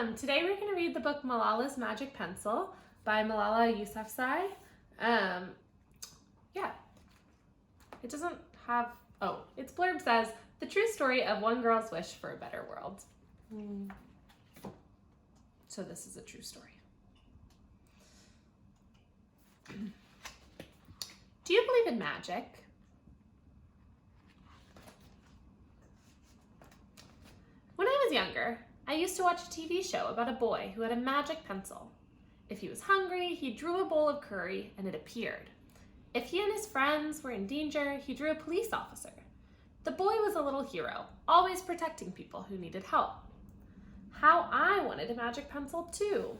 Today we're going to read the book Malala's Magic Pencil by Malala Yousafzai. It doesn't have, its blurb says, the true story of one girl's wish for a better world. So this is a true story. Do you believe in magic? When I was younger, I used to watch a TV show about a boy who had a magic pencil. If he was hungry, he drew a bowl of curry and it appeared. If he and his friends were in danger, he drew a police officer. The boy was a little hero, always protecting people who needed help. How I wanted a magic pencil too.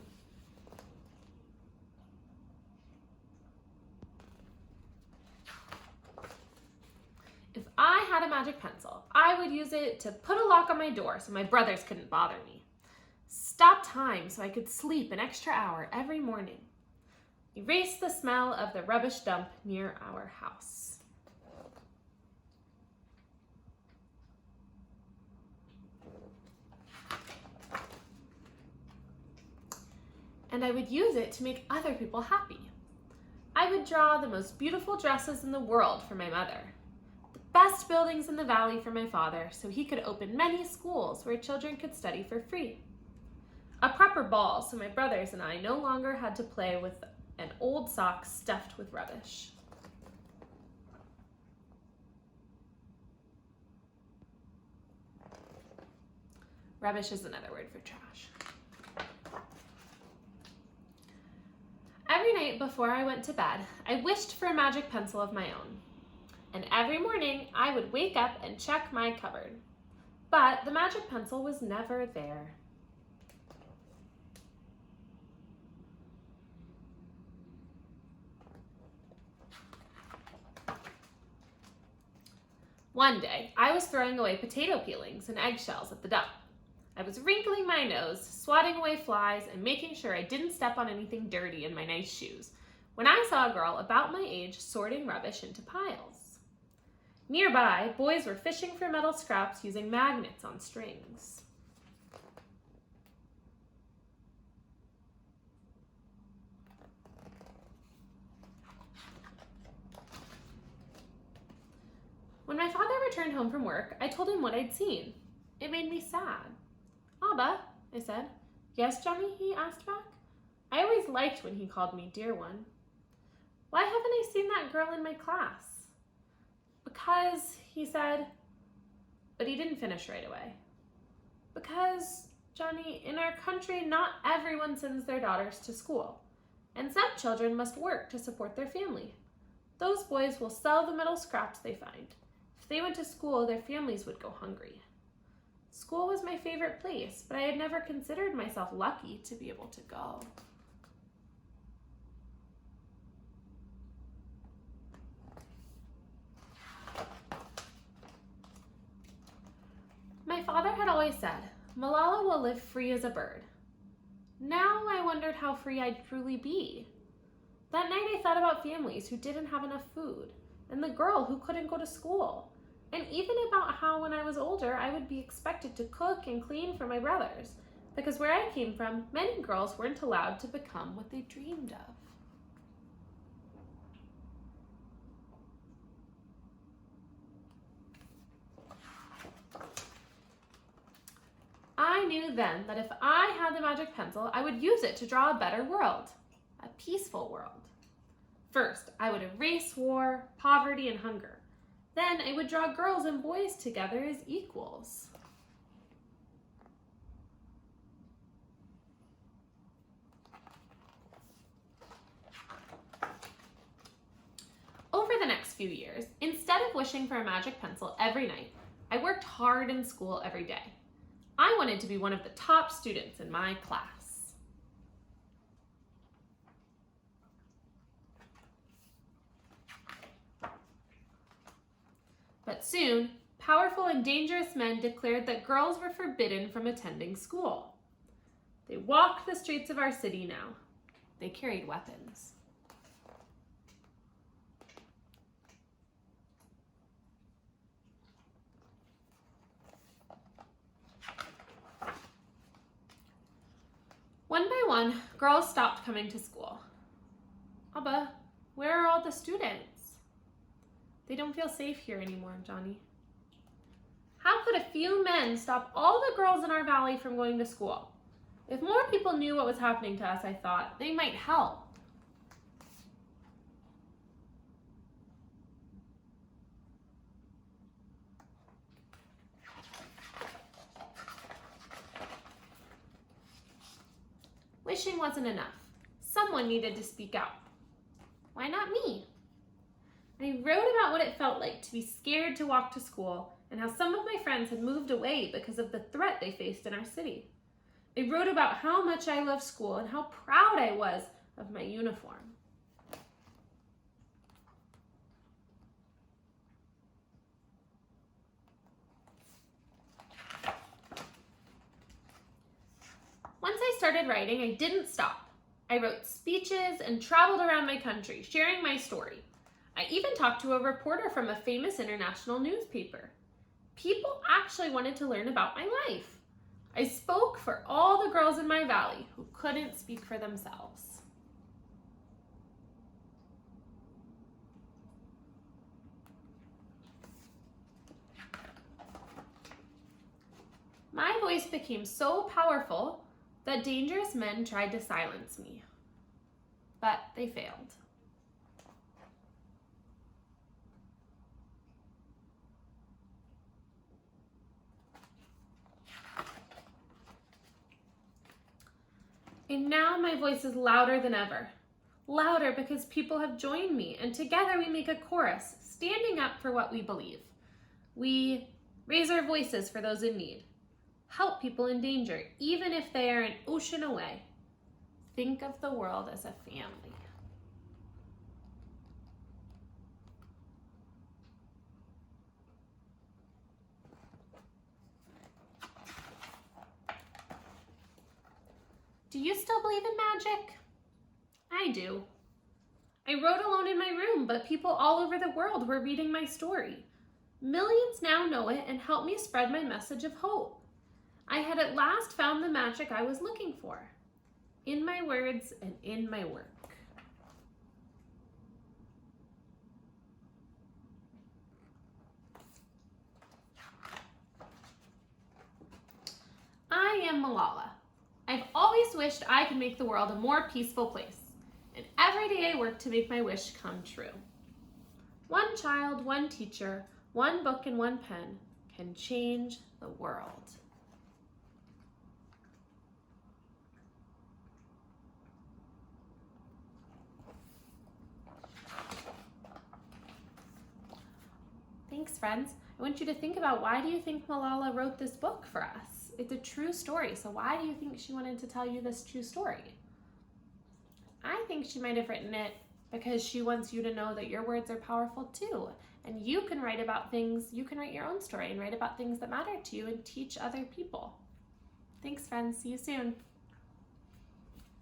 If I had a magic pencil, I would use it to put a lock on my door so my brothers couldn't bother me. Stop time so I could sleep an extra hour every morning. Erase the smell of the rubbish dump near our house. And I would use it to make other people happy. I would draw the most beautiful dresses in the world for my mother. Best buildings in the valley for my father so he could open many schools where children could study for free. A proper ball so my brothers and I no longer had to play with an old sock stuffed with rubbish. Rubbish is another word for trash. Every night before I went to bed, I wished for a magic pencil of my own. And every morning, I would wake up and check my cupboard. But the magic pencil was never there. One day, I was throwing away potato peelings and eggshells at the dump. I was wrinkling my nose, swatting away flies, and making sure I didn't step on anything dirty in my nice shoes, when I saw a girl about my age sorting rubbish into piles. Nearby, boys were fishing for metal scraps using magnets on strings. When my father returned home from work, I told him what I'd seen. It made me sad. "Abba," I said. "Yes, Johnny?" he asked back. I always liked when he called me dear one. "Why haven't I seen that girl in my class?" "Because," he said, but he didn't finish right away. "Because, Johnny, in our country, not everyone sends their daughters to school, and some children must work to support their family. Those boys will sell the metal scraps they find. If they went to school, their families would go hungry. School was my favorite place, but I had never considered myself lucky to be able to go." My father had always said, "Malala will live free as a bird." Now I wondered how free I'd truly be. That night I thought about families who didn't have enough food, and the girl who couldn't go to school, and even about how when I was older I would be expected to cook and clean for my brothers, because where I came from, many girls weren't allowed to become what they dreamed of. I knew then that if I had the magic pencil, I would use it to draw a better world, a peaceful world. First, I would erase war, poverty, and hunger. Then I would draw girls and boys together as equals. Over the next few years, instead of wishing for a magic pencil every night, I worked hard in school every day. I wanted to be one of the top students in my class. But soon, powerful and dangerous men declared that girls were forbidden from attending school. They walked the streets of our city now. They carried weapons. one, girls stopped coming to school. Abba, where are all the students? They don't feel safe here anymore, Johnny. How could a few men stop all the girls in our valley from going to school? If more people knew what was happening to us, I thought, they might help. Wishing wasn't enough. Someone needed to speak out. Why not me? I wrote about what it felt like to be scared to walk to school and how some of my friends had moved away because of the threat they faced in our city. I wrote about how much I loved school and how proud I was of my uniform. Once I started writing, I didn't stop. I wrote speeches and traveled around my country, sharing my story. I even talked to a reporter from a famous international newspaper. People actually wanted to learn about my life. I spoke for all the girls in my valley who couldn't speak for themselves. My voice became so powerful that dangerous men tried to silence me, but they failed. And now my voice is louder than ever. Louder because people have joined me, and together we make a chorus, standing up for what we believe. We raise our voices for those in need. Help people in danger, even if they are an ocean away. Think of the world as a family. Do you still believe in magic? I do. I wrote alone in my room, but people all over the world were reading my story. Millions now know it and help me spread my message of hope. I had at last found the magic I was looking for, in my words and in my work. I am Malala. I've always wished I could make the world a more peaceful place, and every day I work to make my wish come true. One child, one teacher, one book and one pen can change the world. Thanks, friends. I want you to think about, why do you think Malala wrote this book for us? It's a true story, so why do you think she wanted to tell you this true story? I think she might have written it because she wants you to know that your words are powerful too, and you can write about things, you can write your own story and write about things that matter to you and teach other people. Thanks, friends. See you soon.